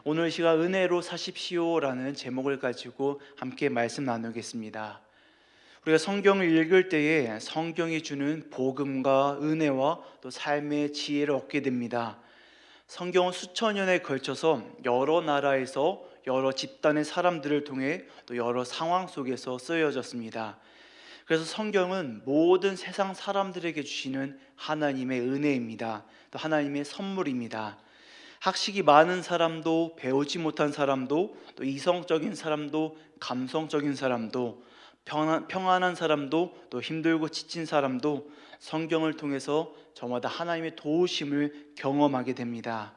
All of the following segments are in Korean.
오늘 시간 은혜로 사십시오라는 제목을 가지고 함께 말씀 나누겠습니다. 우리가 성경을 읽을 때에 성경이 주는 복음과 은혜와 또 삶의 지혜를 얻게 됩니다. 성경은 수천 년에 걸쳐서 여러 나라에서 여러 집단의 사람들을 통해 또 여러 상황 속에서 쓰여졌습니다. 그래서 성경은 모든 세상 사람들에게 주시는 하나님의 은혜입니다. 또 하나님의 선물입니다. 학식이 많은 사람도 배우지 못한 사람도 또 이성적인 사람도 감성적인 사람도 평안한 사람도 또 힘들고 지친 사람도 성경을 통해서 저마다 하나님의 도우심을 경험하게 됩니다.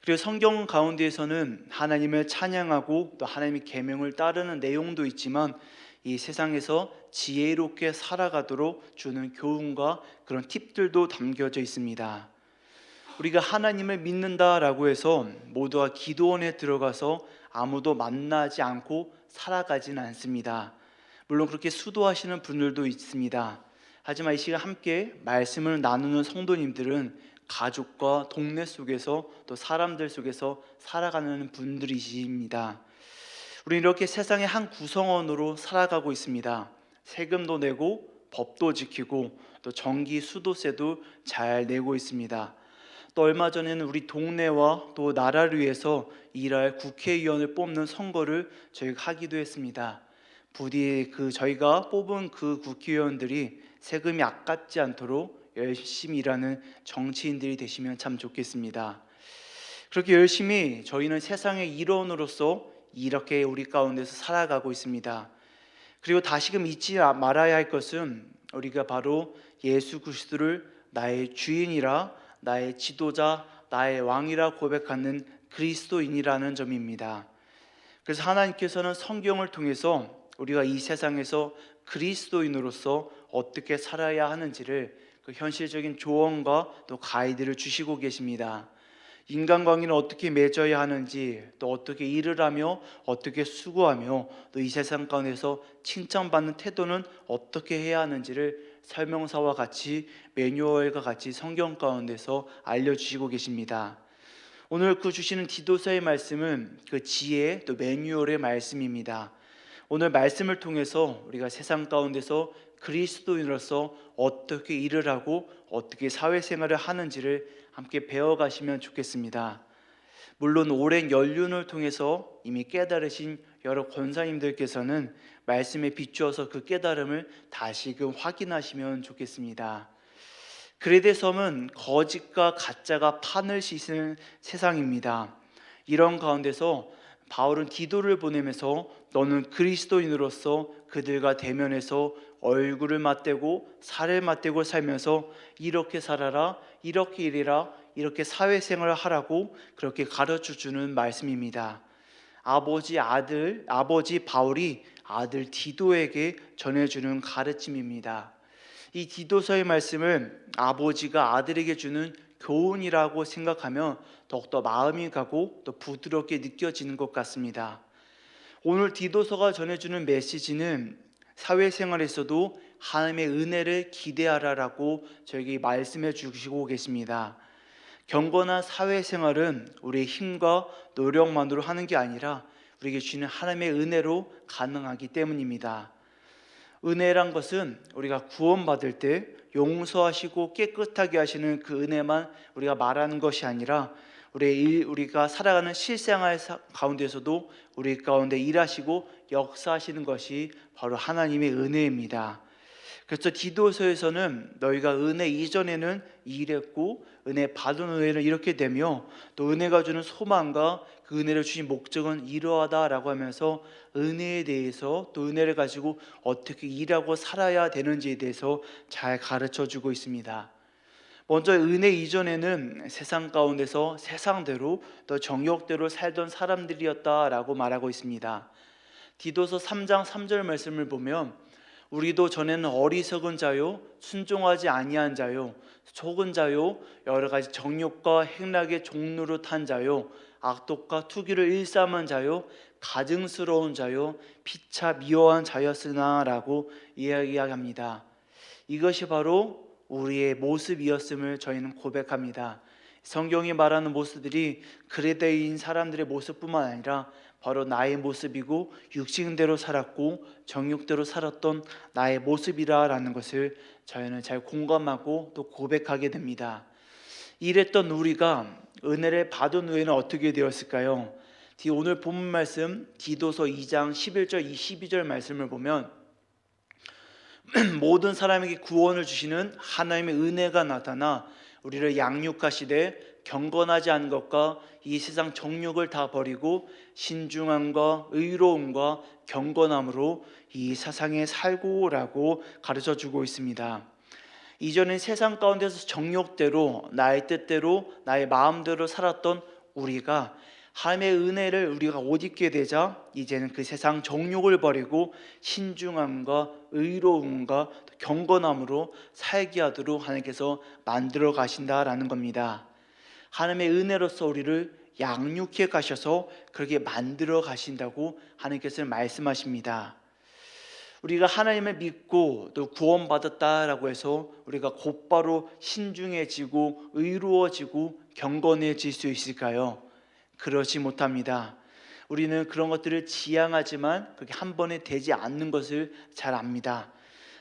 그리고 성경 가운데에서는 하나님을 찬양하고 또 하나님의 계명을 따르는 내용도 있지만 이 세상에서 지혜롭게 살아가도록 주는 교훈과 그런 팁들도 담겨져 있습니다. 우리가 하나님을 믿는다라고 해서 모두가 기도원에 들어가서 아무도 만나지 않고 살아가지는 않습니다. 물론 그렇게 수도하시는 분들도 있습니다. 하지만 이 시간 함께 말씀을 나누는 성도님들은 가족과 동네 속에서 또 사람들 속에서 살아가는 분들이십니다. 우리는 이렇게 세상의 한 구성원으로 살아가고 있습니다. 세금도 내고 법도 지키고 또 전기 수도세도 잘 내고 있습니다. 또 얼마 전에는 우리 동네와 또 나라를 위해서 일할 국회의원을 뽑는 선거를 저희가 하기도 했습니다. 부디 저희가 뽑은 그 국회의원들이 세금이 아깝지 않도록 열심히 일하는 정치인들이 되시면 참 좋겠습니다. 그렇게 열심히 저희는 세상의 일원으로서 이렇게 우리 가운데서 살아가고 있습니다. 그리고 다시금 잊지 말아야 할 것은 우리가 바로 예수 그리스도를 나의 주인이라 나의 지도자, 나의 왕이라 고백하는 그리스도인이라는 점입니다. 그래서 하나님께서는 성경을 통해서 우리가 이 세상에서 그리스도인으로서 어떻게 살아야 하는지를 그 현실적인 조언과 또 가이드를 주시고 계십니다. 인간관계는 어떻게 맺어야 하는지, 또 어떻게 일을 하며 어떻게 수고하며 또 이 세상 가운데서 칭찬받는 태도는 어떻게 해야 하는지를 설명서와 같이 매뉴얼과 같이 성경 가운데서 알려주시고 계십니다. 오늘 그 주시는 디도서의 말씀은 그 지혜 또 매뉴얼의 말씀입니다. 오늘 말씀을 통해서 우리가 세상 가운데서 그리스도인으로서 어떻게 일을 하고 어떻게 사회생활을 하는지를 함께 배워가시면 좋겠습니다. 물론 오랜 연륜을 통해서 이미 깨달으신 여러 권사님들께서는 말씀에 비추어서 그 깨달음을 다시금 확인하시면 좋겠습니다. 그레데 섬은 거짓과 가짜가 판을 씻는 세상입니다. 이런 가운데서 바울은 디도를 보내면서 너는 그리스도인으로서 그들과 대면해서 얼굴을 맞대고 살을 맞대고 살면서 이렇게 살아라, 이렇게 일해라, 이렇게 사회생활을 하라고 그렇게 가르쳐주는 말씀입니다. 아버지 바울이 아들 디도에게 전해주는 가르침입니다. 이 디도서의 말씀을 아버지가 아들에게 주는 교훈이라고 생각하면 더욱더 마음이 가고 또 부드럽게 느껴지는 것 같습니다. 오늘 디도서가 전해주는 메시지는 사회생활에서도 하나님의 은혜를 기대하라라고 저에게 말씀해 주시고 계십니다. 경건한 사회생활은 우리의 힘과 노력만으로 하는 게 아니라 우리에게 주시는 하나님의 은혜로 가능하기 때문입니다. 은혜란 것은 우리가 구원받을 때 용서하시고 깨끗하게 하시는 그 은혜만 우리가 말하는 것이 아니라 우리가 살아가는 실생활 가운데서도 우리 가운데 일하시고 역사하시는 것이 바로 하나님의 은혜입니다. 그래서 디도서에서는 너희가 은혜 이전에는 이랬고 은혜 받은 후에는 이렇게 되며 또 은혜가 주는 소망과 그 은혜를 주신 목적은 이러하다라고 하면서 은혜에 대해서 또 은혜를 가지고 어떻게 일하고 살아야 되는지에 대해서 잘 가르쳐 주고 있습니다. 먼저 은혜 이전에는 세상 가운데서 세상대로 또 정욕대로 살던 사람들이었다라고 말하고 있습니다. 디도서 3장 3절 말씀을 보면 우리도 전에는 어리석은 자요 순종하지 아니한 자요 속은 자요 여러 가지 정욕과 행락의 종로로 탄 자요 악독과 투기를 일삼은 자요 가증스러운 자요 피차 미워한 자였으나 라고 이야기합니다. 이것이 바로 우리의 모습이었음을 저희는 고백합니다. 성경이 말하는 모습들이 그레데인 사람들의 모습뿐만 아니라 바로 나의 모습이고 육신대로 살았고 정욕대로 살았던 나의 모습이라는 것을 저희는 잘 공감하고 또 고백하게 됩니다. 이랬던 우리가 은혜를 받은 후에는 어떻게 되었을까요? 오늘 본문 말씀 디도서 2장 11절 12절 말씀을 보면 모든 사람에게 구원을 주시는 하나님의 은혜가 나타나 우리를 양육하시되 경건하지 않은 것과 이 세상 정욕을 다 버리고 신중함과 의로움과 경건함으로 이 세상에 살고라고 가르쳐 주고 있습니다. 이전엔 세상 가운데서 정욕대로 나의 뜻대로 나의 마음대로 살았던 우리가 하나님의 은혜를 우리가 옷 입게 되자 이제는 그 세상 정욕을 버리고 신중함과 의로움과 경건함으로 살게 하도록 하나님께서 만들어 가신다라는 겁니다. 하나님의 은혜로서 우리를 양육해 가셔서 그렇게 만들어 가신다고 하나님께서 말씀하십니다. 우리가 하나님을 믿고 또 구원받았다라고 해서 우리가 곧바로 신중해지고 의로워지고 경건해질 수 있을까요? 그렇지 못합니다. 우리는 그런 것들을 지향하지만 그렇게 한 번에 되지 않는 것을 잘 압니다.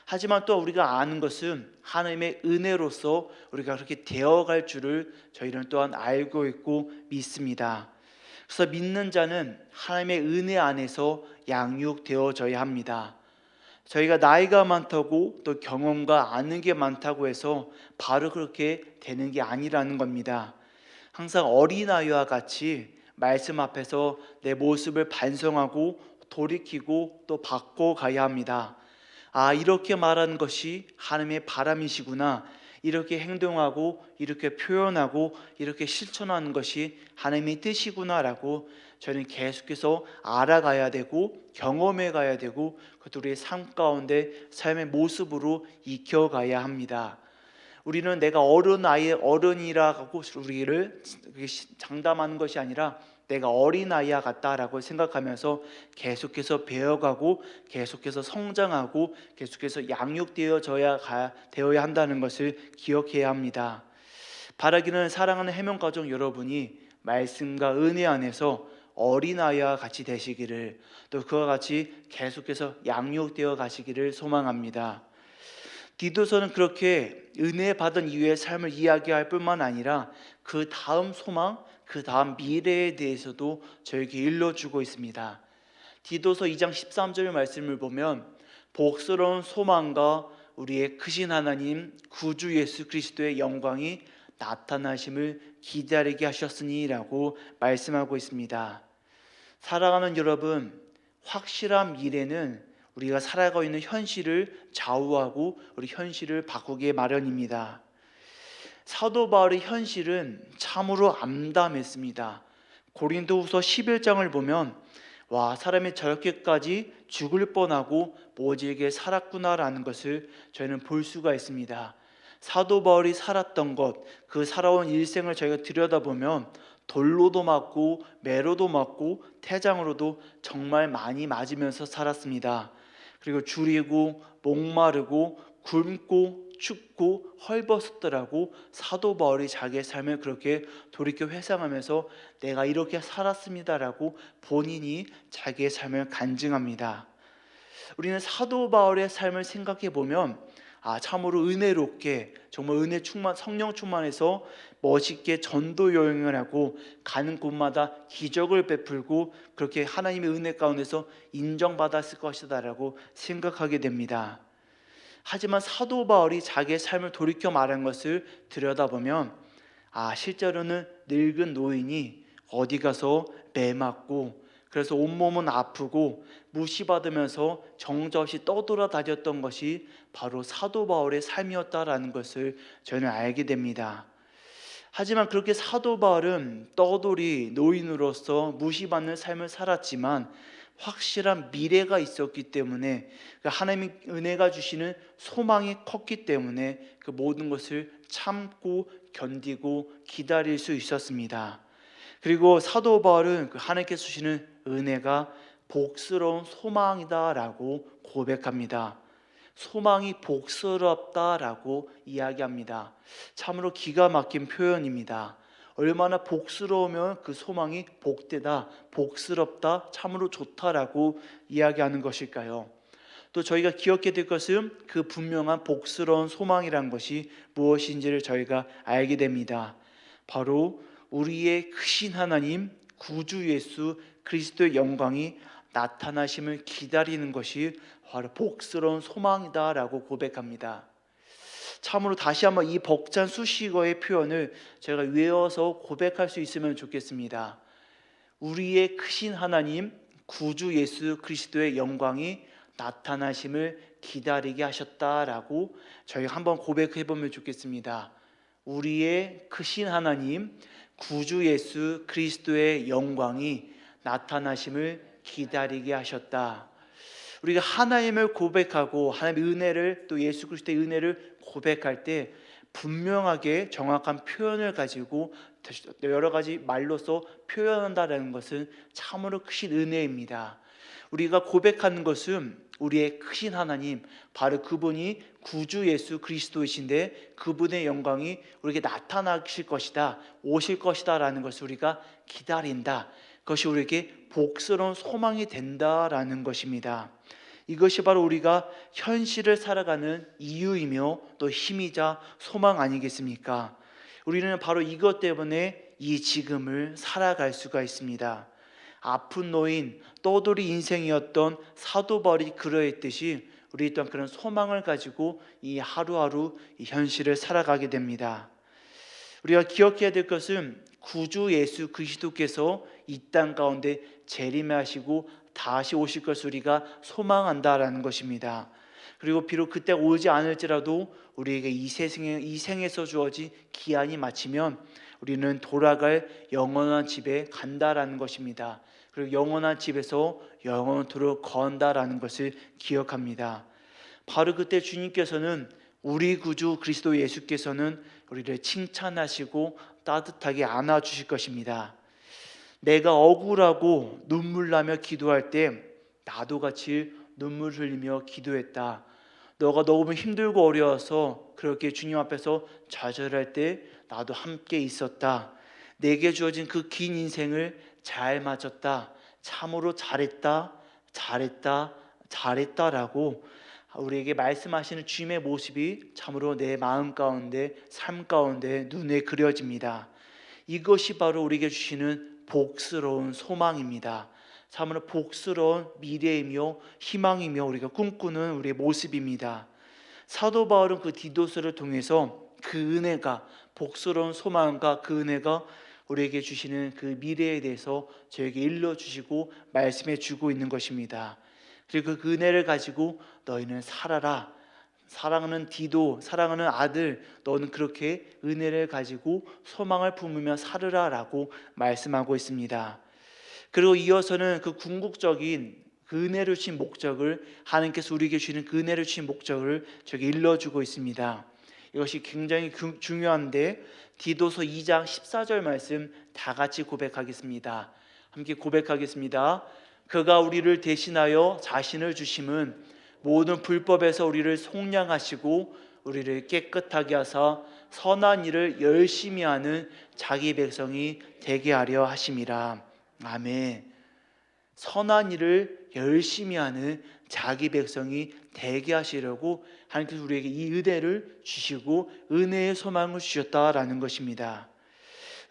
하지만 또 우리가 아는 것은 하나님의 은혜로서 우리가 그렇게 되어갈 줄을 저희는 또한 알고 있고 믿습니다. 그래서 믿는 자는 하나님의 은혜 안에서 양육되어져야 합니다. 저희가 나이가 많다고 또 경험과 아는 게 많다고 해서 바로 그렇게 되는 게 아니라는 겁니다. 항상 어린아이와 같이 말씀 앞에서 내 모습을 반성하고 돌이키고 또 바꿔가야 합니다. 이렇게 말하는 것이 하나님의 바람이시구나, 이렇게 행동하고 이렇게 표현하고 이렇게 실천하는 것이 하나님의 뜻이구나라고 저는 계속해서 알아가야 되고 경험해 가야 되고 그것도 우리의 삶 가운데 삶의 모습으로 익혀가야 합니다. 우리는 내가 어른이라고 우리를 장담하는 것이 아니라 내가 어린아이와 같다라고 생각하면서 계속해서 배워가고 계속해서 성장하고 계속해서 양육되어야 한다는 것을 기억해야 합니다. 바라기는 사랑하는 해명가족 여러분이 말씀과 은혜 안에서 어린아이와 같이 되시기를, 또 그와 같이 계속해서 양육되어 가시기를 소망합니다. 디도서는 그렇게 은혜 받은 이후의 삶을 이야기할 뿐만 아니라 그 다음 소망, 그 다음 미래에 대해서도 저에게 일러주고 있습니다. 디도서 2장 13절 말씀을 보면 복스러운 소망과 우리의 크신 하나님 구주 예수 그리스도의 영광이 나타나심을 기다리게 하셨으니라고 말씀하고 있습니다. 사랑하는 여러분, 확실한 미래는 우리가 살아가고 있는 현실을 좌우하고 우리 현실을 바꾸기 마련입니다. 사도 바울의 현실은 참으로 암담했습니다. 고린도후서 11장을 보면 사람이 저렇게까지 죽을 뻔하고 모질게 살았구나라는 것을 저희는 볼 수가 있습니다. 사도 바울이 살았던 것, 그 살아온 일생을 저희가 들여다보면 돌로도 맞고 매로도 맞고 태장으로도 정말 많이 맞으면서 살았습니다. 그리고 줄이고 목마르고 굶고 춥고 헐벗었더라고 사도 바울이 자기의 삶을 그렇게 돌이켜 회상하면서 내가 이렇게 살았습니다라고 본인이 자기의 삶을 간증합니다. 우리는 사도 바울의 삶을 생각해 보면 참으로 은혜롭게 정말 은혜 충만, 성령 충만해서 멋있게 전도 여행을 하고 가는 곳마다 기적을 베풀고 그렇게 하나님의 은혜 가운데서 인정받았을 것이다라고 생각하게 됩니다. 하지만 사도 바울이 자기의 삶을 돌이켜 말한 것을 들여다보면 실제로는 늙은 노인이 어디 가서 매 맞고 그래서 온몸은 아프고 무시받으면서 정처없이 떠돌아다녔던 것이 바로 사도 바울의 삶이었다라는 것을 저는 알게 됩니다. 하지만 그렇게 사도 바울은 떠돌이 노인으로서 무시받는 삶을 살았지만 확실한 미래가 있었기 때문에 하나님의 은혜가 주시는 소망이 컸기 때문에 그 모든 것을 참고 견디고 기다릴 수 있었습니다. 그리고 사도 바울은 하나님께서 주시는 은혜가 복스러운 소망이다라고 고백합니다. 소망이 복스럽다라고 이야기합니다. 참으로 기가 막힌 표현입니다. 얼마나 복스러우면 그 소망이 복되다, 복스럽다, 참으로 좋다라고 이야기하는 것일까요? 또 저희가 기억해야 될 것은 그 분명한 복스러운 소망이란 것이 무엇인지를 저희가 알게 됩니다. 바로 우리의 크신 하나님 구주 예수 그리스도의 영광이 나타나심을 기다리는 것이 바로 복스러운 소망이다라고 고백합니다. 참으로 다시 한번 이 벅찬 수식어의 표현을 제가 외워서 고백할 수 있으면 좋겠습니다. 우리의 크신 하나님 구주 예수 그리스도의 영광이 나타나심을 기다리게 하셨다라고 저희가 한번 고백해 보면 좋겠습니다. 우리의 크신 하나님 구주 예수 그리스도의 영광이 나타나심을 기다리게 하셨다. 우리가 하나님을 고백하고 하나님의 은혜를, 또 예수 그리스도의 은혜를 고백할 때 분명하게 정확한 표현을 가지고 여러 가지 말로서 표현한다는 것은 참으로 크신 은혜입니다. 우리가 고백하는 것은 우리의 크신 하나님, 바로 그분이 구주 예수 그리스도이신데 그분의 영광이 우리에게 나타나실 것이다, 오실 것이다 라는 것을 우리가 기다린다. 그것이 우리에게 복스러운 소망이 된다라는 것입니다. 이것이 바로 우리가 현실을 살아가는 이유이며 또 힘이자 소망 아니겠습니까? 우리는 바로 이것 때문에 이 지금을 살아갈 수가 있습니다. 아픈 노인, 떠돌이 인생이었던 사도 바울이 그러했듯이 우리 또한 그런 소망을 가지고 이 하루하루 이 현실을 살아가게 됩니다. 우리가 기억해야 될 것은 구주 예수 그리스도께서 이 땅 가운데 재림하시고 다시 오실 것을 우리가 소망한다라는 것입니다. 그리고 비록 그때 오지 않을지라도 우리에게 이 생에서 주어진 기한이 마치면 우리는 돌아갈 영원한 집에 간다라는 것입니다. 그리고 영원한 집에서 영원토록 거한다라는 것을 기억합니다. 바로 그때 주님께서는 우리 구주 그리스도 예수께서는 우리를 칭찬하시고 따뜻하게 안아주실 것입니다. 내가 억울하고 눈물 나며 기도할 때 나도 같이 눈물 흘리며 기도했다. 너가 너무 힘들고 어려워서 그렇게 주님 앞에서 좌절할 때 나도 함께 있었다. 내게 주어진 그 긴 인생을 잘 마쳤다. 참으로 잘했다, 잘했다, 잘했다라고 우리에게 말씀하시는 주님의 모습이 참으로 내 마음 가운데, 삶 가운데 눈에 그려집니다. 이것이 바로 우리에게 주시는 복스러운 소망입니다. 참으로 복스러운 미래이며 희망이며 우리가 꿈꾸는 우리의 모습입니다. 사도 바울은 그 디도스를 통해서 그 은혜가, 복스러운 소망과 그 은혜가 우리에게 주시는 그 미래에 대해서 저에게 일러주시고 말씀해 주고 있는 것입니다. 그리고 그 은혜를 가지고 너희는 살아라, 사랑하는 디도, 사랑하는 아들, 너는 그렇게 은혜를 가지고 소망을 품으며 살으라 라고 말씀하고 있습니다. 그리고 이어서는 그 궁극적인 그 은혜를 주신 목적을, 하나님께서 우리에게 주시는 그 은혜를 주신 목적을 저에게 일러주고 있습니다. 이것이 굉장히 중요한데 디도서 2장 14절 말씀 다 같이 고백하겠습니다. 함께 고백하겠습니다. 그가 우리를 대신하여 자신을 주심은 모든 불법에서 우리를 속량하시고 우리를 깨끗하게 하사 선한 일을 열심히 하는 자기 백성이 되게 하려 하심이라. 아멘. 선한 일을 열심히 하는 자기 백성이 되게 하시려고 하나님께서 우리에게 이 은혜를 주시고 은혜의 소망을 주셨다라는 것입니다.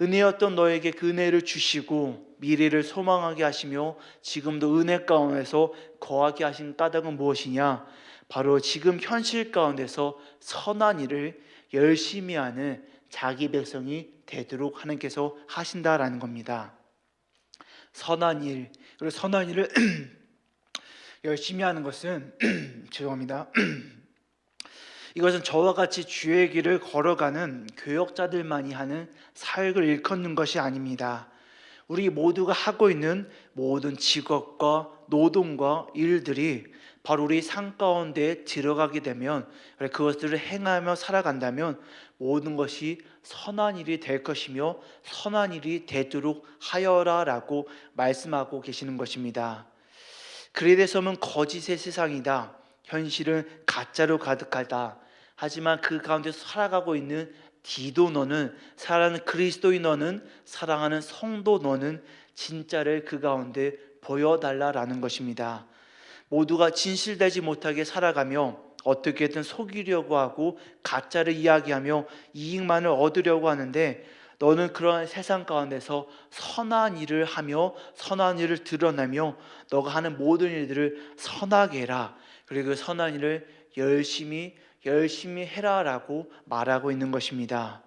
은혜였던 너에게 그 은혜를 주시고 미래를 소망하게 하시며 지금도 은혜 가운데서 거하게 하신 까닭은 무엇이냐? 바로 지금 현실 가운데서 선한 일을 열심히 하는 자기 백성이 되도록 하나님께서 하신다라는 겁니다. 선한 일, 그리고 선한 일을 열심히 하는 것은 죄송합니다. 이것은 저와 같이 주의 길을 걸어가는 교역자들만이 하는 사역을 일컫는 것이 아닙니다. 우리 모두가 하고 있는 모든 직업과 노동과 일들이 바로 우리 삶 가운데 들어가게 되면, 그것들을 행하며 살아간다면 모든 것이 선한 일이 될 것이며 선한 일이 되도록 하여라 라고 말씀하고 계시는 것입니다. 글에 대해서는 거짓의 세상이다, 현실은 가짜로 가득하다. 하지만 그 가운데서 살아가고 있는 디도 너는, 사랑하는 그리스도인 너는, 사랑하는 성도 너는 진짜를 그 가운데 보여달라라는 것입니다. 모두가 진실되지 못하게 살아가며 어떻게든 속이려고 하고 가짜를 이야기하며 이익만을 얻으려고 하는데, 너는 그러한 세상 가운데서 선한 일을 하며 선한 일을 드러내며 너가 하는 모든 일들을 선하게 해라. 그리고 그 선한 일을 열심히 해라라고 말하고 있는 것입니다.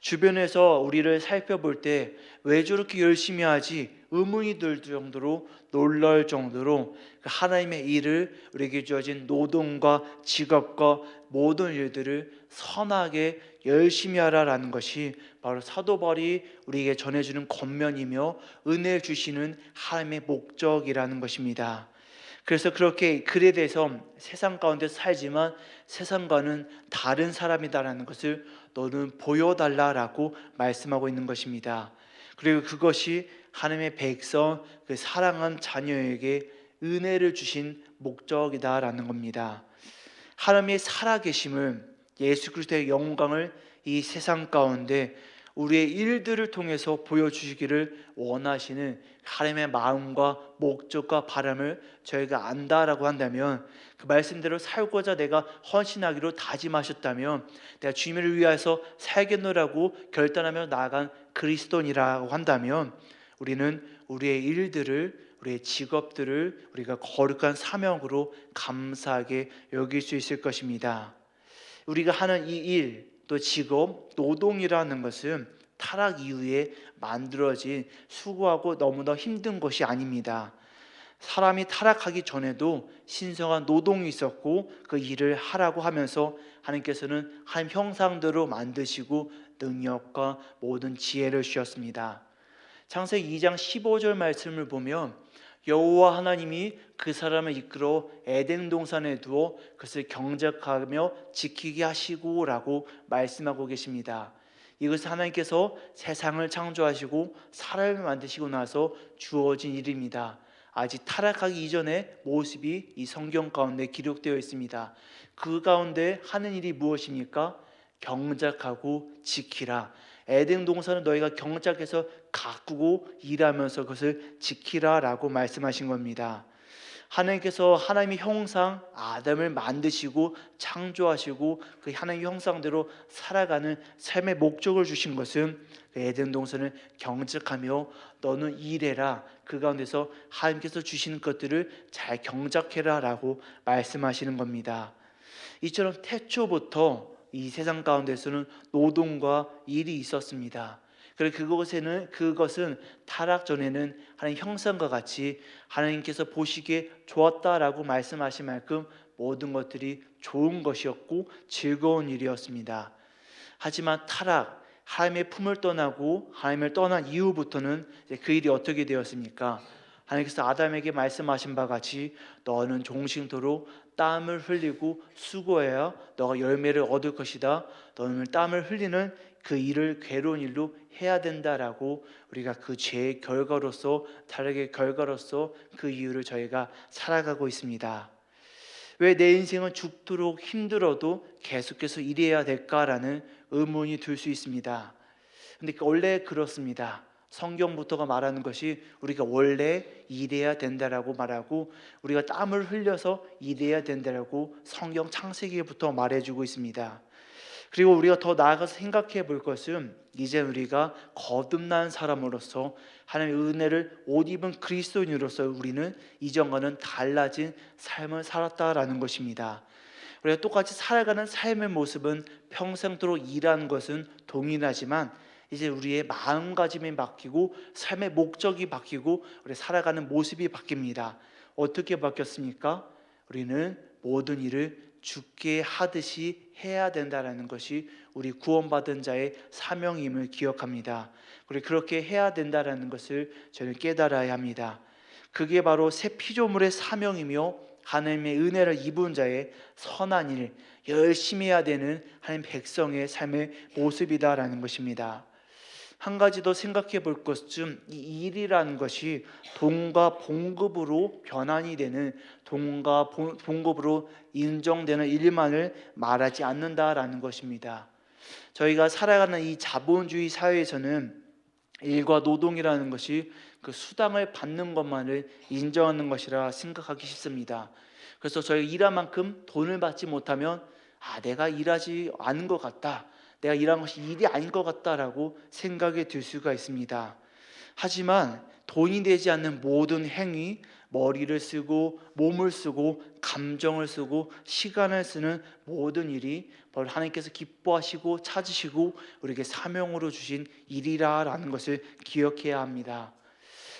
주변에서 우리를 살펴볼 때 왜 저렇게 열심히 하지 의문이 들 정도로, 놀랄 정도로 하나님의 일을, 우리에게 주어진 노동과 직업과 모든 일들을 선하게 열심히 하라라는 것이 바로 사도 바울이 우리에게 전해주는 권면이며 은혜를 주시는 하나님의 목적이라는 것입니다. 그래서 그렇게 글에 대해서 세상 가운데 살지만 세상과는 다른 사람이다라는 것을 너는 보여달라라고 말씀하고 있는 것입니다. 그리고 그것이 하나님의 백성, 그 사랑한 자녀에게 은혜를 주신 목적이다라는 겁니다. 하나님의 살아계심을, 예수 그리스도의 영광을 이 세상 가운데 우리의 일들을 통해서 보여주시기를 원하시는 하나님의 마음과 목적과 바람을 저희가 안다라고 한다면, 그 말씀대로 살고자 내가 헌신하기로 다짐하셨다면, 내가 주님을 위하여서 살겠노라고 결단하며 나아간 그리스도인이라고 한다면, 우리는 우리의 일들을, 우리의 직업들을 우리가 거룩한 사명으로 감사하게 여길 수 있을 것입니다. 우리가 하는 이 일, 또 직업, 노동이라는 것은 타락 이후에 만들어진 수고하고 너무나 힘든 것이 아닙니다. 사람이 타락하기 전에도 신성한 노동이 있었고 그 일을 하라고 하면서 하나님께서는 하나님 형상대로 만드시고 능력과 모든 지혜를 주셨습니다. 창세기 2장 15절 말씀을 보면 여호와 하나님이 그 사람을 이끌어 에덴 동산에 두어 그것을 경작하며 지키게 하시고 라고 말씀하고 계십니다. 이것은 하나님께서 세상을 창조하시고 사람을 만드시고 나서 주어진 일입니다. 아직 타락하기 이전의 모습이 이 성경 가운데 기록되어 있습니다. 그 가운데 하는 일이 무엇입니까? 경작하고 지키라. 에덴 동산은 너희가 경작해서 가꾸고 일하면서 그것을 지키라라고 말씀하신 겁니다. 하나님께서 하나님의 형상 아담을 만드시고 창조하시고 그 하나님의 형상대로 살아가는 삶의 목적을 주신 것은 에덴 동산을 경작하며 너는 일해라, 그 가운데서 하나님께서 주시는 것들을 잘 경작해라라고 말씀하시는 겁니다. 이처럼 태초부터 이 세상 가운데서는 노동과 일이 있었습니다. 그리고 그것은 타락 전에는 하나님 형상과 같이 하나님께서 보시기에 좋았다라고 말씀하신 만큼 모든 것들이 좋은 것이었고 즐거운 일이었습니다. 하지만 타락, 하나님의 품을 떠나고 하나님을 떠난 이후부터는 그 일이 어떻게 되었습니까? 하나님께서 아담에게 말씀하신 바 같이 너는 종신토록 땀을 흘리고 수고해야 너가 열매를 얻을 것이다. 너는 땀을 흘리는 그 일을 괴로운 일로 해야 된다라고, 우리가 그 죄의 결과로서, 타락의 결과로서 그 이유를 저희가 살아가고 있습니다. 왜 내 인생은 죽도록 힘들어도 계속해서 일해야 될까라는 의문이 들 수 있습니다. 근데 원래 그렇습니다. 성경부터가 말하는 것이 우리가 원래 일해야 된다라고 말하고, 우리가 땀을 흘려서 일해야 된다라고 성경 창세기부터 말해주고 있습니다. 그리고 우리가 더 나아가서 생각해 볼 것은, 이제 우리가 거듭난 사람으로서 하나님의 은혜를 옷 입은 그리스도인으로서 우리는 이전과는 달라진 삶을 살았다라는 것입니다. 우리가 똑같이 살아가는 삶의 모습은 평생도록 일하는 것은 동일하지만, 이제 우리의 마음가짐이 바뀌고 삶의 목적이 바뀌고 우리 살아가는 모습이 바뀝니다. 어떻게 바뀌었습니까? 우리는 모든 일을 주께 하듯이 해야 된다는 것이 우리 구원받은 자의 사명임을 기억합니다. 그리고 그렇게 해야 된다는 것을 저는 깨달아야 합니다. 그게 바로 새 피조물의 사명이며 하나님의 은혜를 입은 자의 선한 일, 열심히 해야 되는 하나님 백성의 삶의 모습이다라는 것입니다. 한 가지 더 생각해 볼 것은, 이 일이라는 것이 돈과 봉급으로 변환이 되는, 돈과 봉급으로 인정되는 일만을 말하지 않는다라는 것입니다. 저희가 살아가는 이 자본주의 사회에서는 일과 노동이라는 것이 그 수당을 받는 것만을 인정하는 것이라 생각하기 쉽습니다. 그래서 저희 일한 만큼 돈을 받지 못하면 내가 일하지 않은 것 같다, 내가 일한 것이 일이 아닌 것 같다라고 생각이 들 수가 있습니다. 하지만 돈이 되지 않는 모든 행위, 머리를 쓰고 몸을 쓰고 감정을 쓰고 시간을 쓰는 모든 일이 바로 하나님께서 기뻐하시고 찾으시고 우리에게 사명으로 주신 일이라는 것을 기억해야 합니다.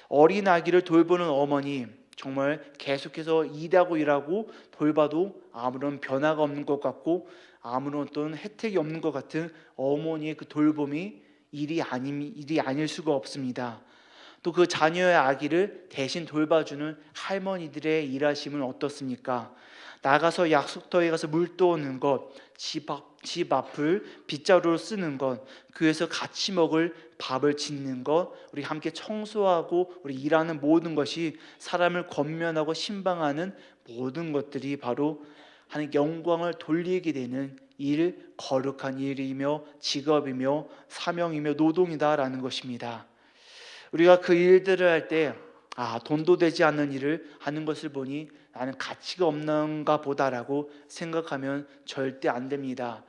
어린 아기를 돌보는 어머니, 정말 계속해서 일하고 돌봐도 아무런 변화가 없는 것 같고 아무런 어떤 혜택이 없는 것 같은 어머니의 그 돌봄이 일이 아닐 수가 없습니다. 또 그 자녀의 아기를 대신 돌봐주는 할머니들의 일하심은 어떻습니까? 나가서 약속터에 가서 물 떠오는 것, 집 앞을 빗자루로 쓰는 것, 교회에서 같이 먹을 밥을 짓는 것, 우리 함께 청소하고 우리 일하는 모든 것이 사람을 권면하고 신방하는 모든 것들이 바로 하나님 영광을 돌리게 되는 일, 거룩한 일이며 직업이며 사명이며 노동이다라는 것입니다. 우리가 그 일들을 할 때 돈도 되지 않는 일을 하는 것을 보니 나는 가치가 없는가 보다라고 생각하면 절대 안 됩니다.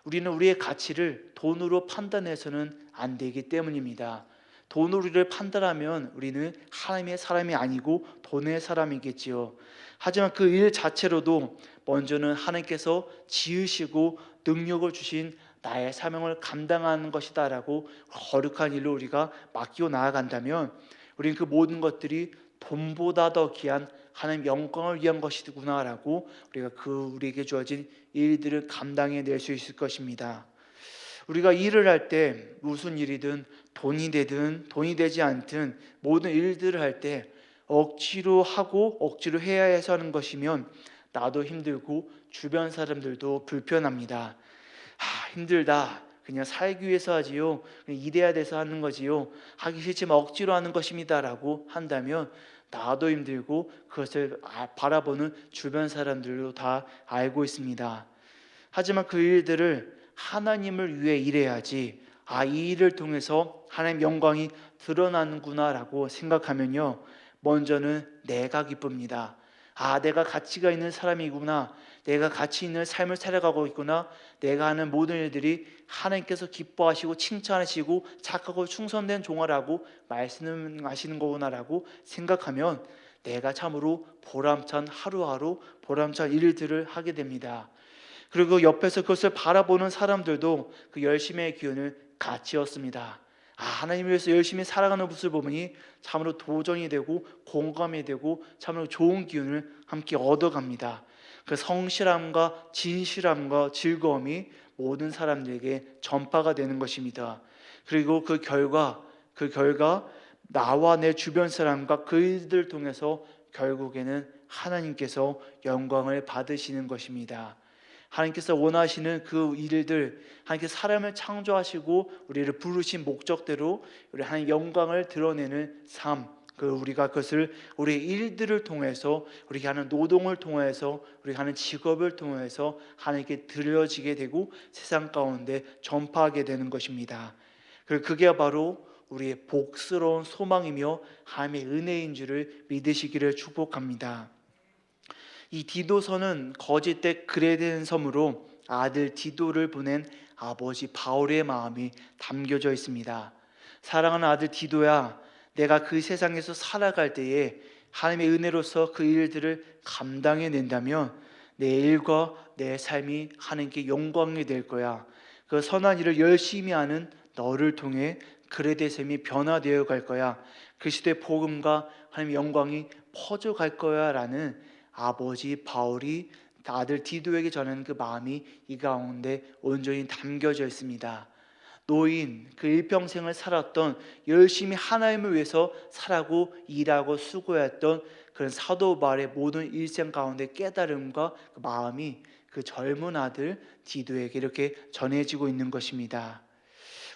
우리는 우리의 가치를 돈으로 판단해서는 안 되기 때문입니다. 돈으로 우리를 판단하면 우리는 하나님의 사람이 아니고 돈의 사람이겠지요. 하지만 그 일 자체로도 먼저는 하나님께서 지으시고 능력을 주신 나의 사명을 감당하는 것이다라고 거룩한 일로 우리가 맡기고 나아간다면 우리는 그 모든 것들이 돈보다 더 귀한 하나님 영광을 위한 것이구나라고 우리가 우리에게 주어진 일들을 감당해 낼 수 있을 것입니다. 우리가 일을 할 때 무슨 일이든 돈이 되든 돈이 되지 않든 모든 일들을 할 때 억지로 하고 억지로 해야 해서 하는 것이면 나도 힘들고 주변 사람들도 불편합니다. 힘들다, 그냥 살기 위해서 하지요, 그냥 일해야 돼서 하는 거지요, 하기 싫지만 억지로 하는 것입니다 라고 한다면 나도 힘들고 그것을 바라보는 주변 사람들도 다 알고 있습니다. 하지만 그 일들을 하나님을 위해 일해야지, 이 일을 통해서 하나님 영광이 드러나는구나 라고 생각하면요, 먼저는 내가 기쁩니다. 내가 가치가 있는 사람이구나, 내가 가치 있는 삶을 살아가고 있구나, 내가 하는 모든 일들이 하나님께서 기뻐하시고 칭찬하시고 착하고 충성된 종아라고 말씀하시는 거구나라고 생각하면 내가 참으로 보람찬 하루하루 보람찬 일들을 하게 됩니다. 그리고 옆에서 그것을 바라보는 사람들도 그 열심의 기운을 같이 얻습니다. 하나님을 위해서 열심히 살아가는 모습을 보니 참으로 도전이 되고 공감이 되고 참으로 좋은 기운을 함께 얻어갑니다. 그 성실함과 진실함과 즐거움이 모든 사람들에게 전파가 되는 것입니다. 그리고 그 결과 나와 내 주변 사람과 그들을 통해서 결국에는 하나님께서 영광을 받으시는 것입니다. 하나님께서 원하시는 그 일들, 하나님께서 사람을 창조하시고 우리를 부르신 목적대로 우리 하나님 영광을 드러내는 삶, 우리가 그것을 우리의 일들을 통해서, 우리가 하는 노동을 통해서, 우리가 하는 직업을 통해서 하나님께 드려지게 되고 세상 가운데 전파하게 되는 것입니다. 그리고 그게 바로 우리의 복스러운 소망이며 하나님의 은혜인 줄을 믿으시기를 축복합니다. 이 디도서는 거짓된 글에 대한 섬으로 아들 디도를 보낸 아버지 바울의 마음이 담겨져 있습니다. 사랑하는 아들 디도야, 내가 그 세상에서 살아갈 때에 하나님의 은혜로서 그 일들을 감당해낸다면 내 일과 내 삶이 하나님께 영광이 될 거야. 그 선한 일을 열심히 하는 너를 통해 그레데 셈이 변화되어 갈 거야. 그리스도의 복음과 하나님의 영광이 퍼져갈 거야 라는 아버지 바울이 아들 디도에게 전하는 그 마음이 이 가운데 온전히 담겨져 있습니다. 노인, 그 일평생을 살았던, 열심히 하나님을 위해서 살아고 일하고 수고했던 그런 사도 바울의 모든 일생 가운데 깨달음과 그 마음이 그 젊은 아들 디도에게 이렇게 전해지고 있는 것입니다.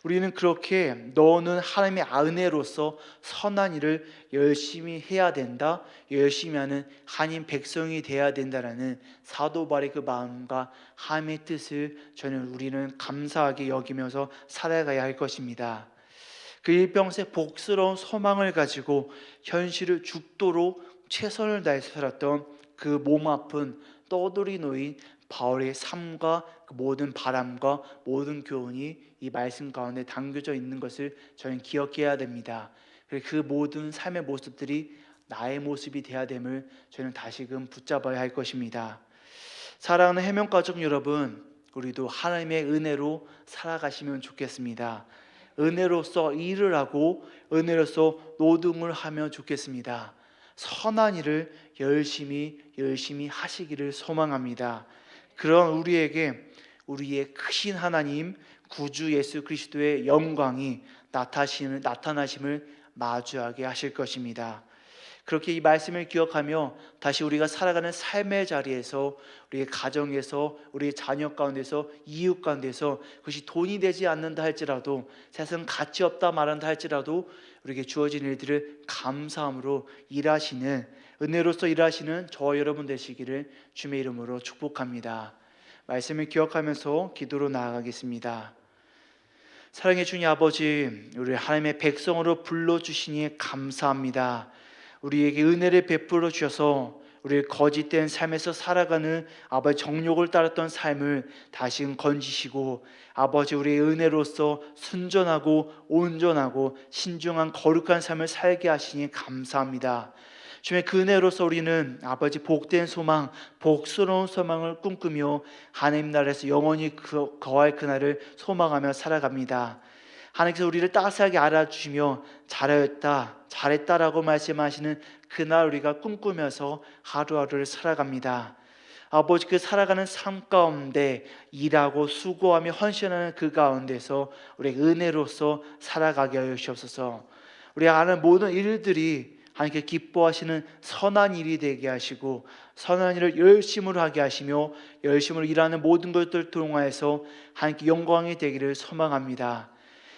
우리는 그렇게 너는 하나님의 아내로서 선한 일을 열심히 해야 된다, 열심히 하는 하나님 백성이 되어야 된다라는 사도 바울의 그 마음과 하나님의 뜻을 우리는 감사하게 여기면서 살아가야 할 것입니다. 그 일평생 복스러운 소망을 가지고 현실을 죽도록 최선을 다해서 살았던 그 몸 아픈 떠돌이 노인 바울의 삶과 그 모든 바람과 모든 교훈이 이 말씀 가운데 담겨져 있는 것을 저희는 기억해야 됩니다. 그리고 그 모든 삶의 모습들이 나의 모습이 되어야 됨을 저희는 다시금 붙잡아야 할 것입니다. 사랑하는 해명가족 여러분, 우리도 하나님의 은혜로 살아가시면 좋겠습니다. 은혜로서 일을 하고 은혜로서 노동을 하면 좋겠습니다. 선한 일을 열심히 하시기를 소망합니다. 그런 우리에게 우리의 크신 하나님 구주 예수 그리스도의 영광이 나타나심을 마주하게 하실 것입니다. 그렇게 이 말씀을 기억하며 다시 우리가 살아가는 삶의 자리에서, 우리의 가정에서, 우리의 자녀 가운데서, 이웃 가운데서, 그것이 돈이 되지 않는다 할지라도, 세상 가치 없다 말한다 할지라도 우리에게 주어진 일들을 감사함으로 일하시는, 은혜로서 일하시는 저와 여러분 되시기를 주님의 이름으로 축복합니다. 말씀을 기억하면서 기도로 나아가겠습니다. 사랑해 주님 아버지, 우리 하나님의 백성으로 불러주시니 감사합니다. 우리에게 은혜를 베풀어 주셔서 우리를 거짓된 삶에서 살아가는 아버지 정욕을 따랐던 삶을 다시금 건지시고, 아버지 우리의 은혜로서 순전하고 온전하고 신중한 거룩한 삶을 살게 하시니 감사합니다. 주님의 그 은혜로서 우리는 아버지 복된 소망, 복스러운 소망을 꿈꾸며 하나님 나라에서 영원히 거할 그날을 소망하며 살아갑니다. 하나님께서 우리를 따스하게 알아주시며 잘했다라고 말씀하시는 그날 우리가 꿈꾸면서 하루하루를 살아갑니다. 아버지 그 살아가는 삶 가운데 일하고 수고하며 헌신하는 그 가운데서 우리의 은혜로서 살아가게 하여 주옵소서. 우리가 하는 모든 일들이 하나님께 기뻐하시는 선한 일이 되게 하시고, 선한 일을 열심으로 하게 하시며 열심으로 일하는 모든 것들 통하여서 하나님께 영광이 되기를 소망합니다.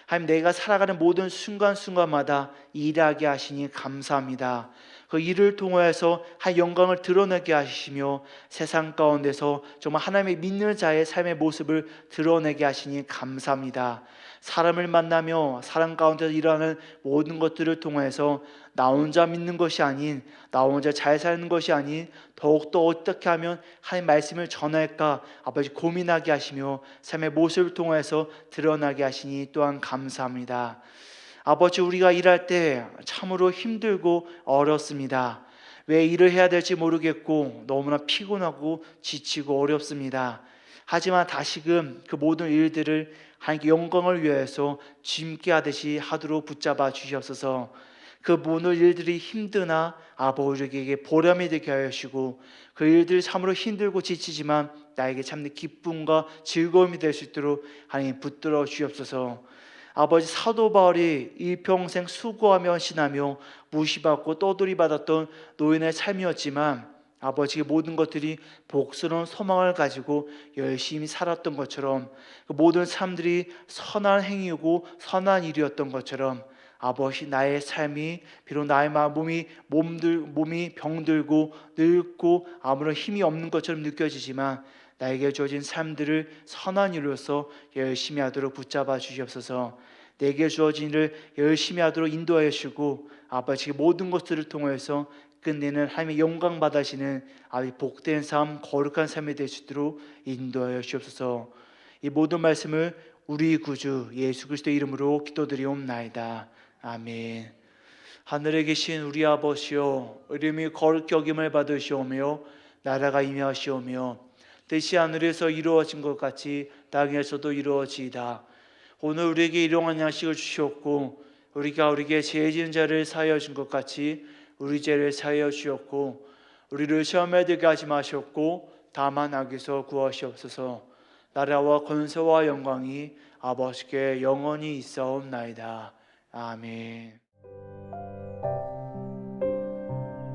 하나님, 내가 살아가는 모든 순간순간마다 일하게 하시니 감사합니다. 그 일을 통하여서 한 영광을 드러내게 하시며 세상 가운데서 정말 하나님의 믿는 자의 삶의 모습을 드러내게 하시니 감사합니다. 사람을 만나며 사람 가운데서 일하는 모든 것들을 통해서 나 혼자 믿는 것이 아닌, 나 혼자 잘 사는 것이 아닌, 더욱더 어떻게 하면 하나님 말씀을 전할까 아버지 고민하게 하시며 삶의 모습을 통해서 드러나게 하시니 또한 감사합니다. 아버지, 우리가 일할 때 참으로 힘들고 어렵습니다. 왜 일을 해야 될지 모르겠고 너무나 피곤하고 지치고 어렵습니다. 하지만 다시금 그 모든 일들을 하나님께 영광을 위해서 짐께 하듯이 하도록 붙잡아 주시옵소서. 그 모든 일들이 힘드나 아버지에게 보람이 되게 하여 주시고, 그 일들이 참으로 힘들고 지치지만 나에게 참는 기쁨과 즐거움이 될 수 있도록 하나님 붙들어 주시옵소서. 아버지, 사도 바울이 일평생 수고하며 헌신하며 무시받고 떠돌이 받았던 노인의 삶이었지만, 아버지 모든 것들이 복스러운 소망을 가지고 열심히 살았던 것처럼, 그 모든 삶들이 선한 행위고 선한 일이었던 것처럼, 아버지 나의 삶이 비록 나의 몸이 병들고 늙고 아무런 힘이 없는 것처럼 느껴지지만 나에게 주어진 삶들을 선한 일로서 열심히 하도록 붙잡아 주시옵소서. 내게 주어진 일을 열심히 하도록 인도하여 주시고, 아버지 모든 것들을 통해서 끝내는 하나님의 영광 받으시는 아버지 복된 삶, 거룩한 삶이 될 수 있도록 인도하여 주옵소서. 이 모든 말씀을 우리 구주 예수 그리스도의 이름으로 기도드리옵나이다. 아멘. 하늘에 계신 우리 아버지여, 이름이 거룩히 여김을 받으시오며 나라가 임하시오며 뜻이 하늘에서 이루어진 것 같이 땅에서도 이루어지이다. 오늘 우리에게 일용할 양식을 주시옵고, 우리가 우리에게 죄 지은 자를 사하여 준 것 같이 우리 죄를 사하여 주옵고, 우리를 시험에 들게 하지 마시옵고 다만 악에서 구하시옵소서. 나라와 권세와 영광이 아버지께 영원히 있사옵나이다. 아멘.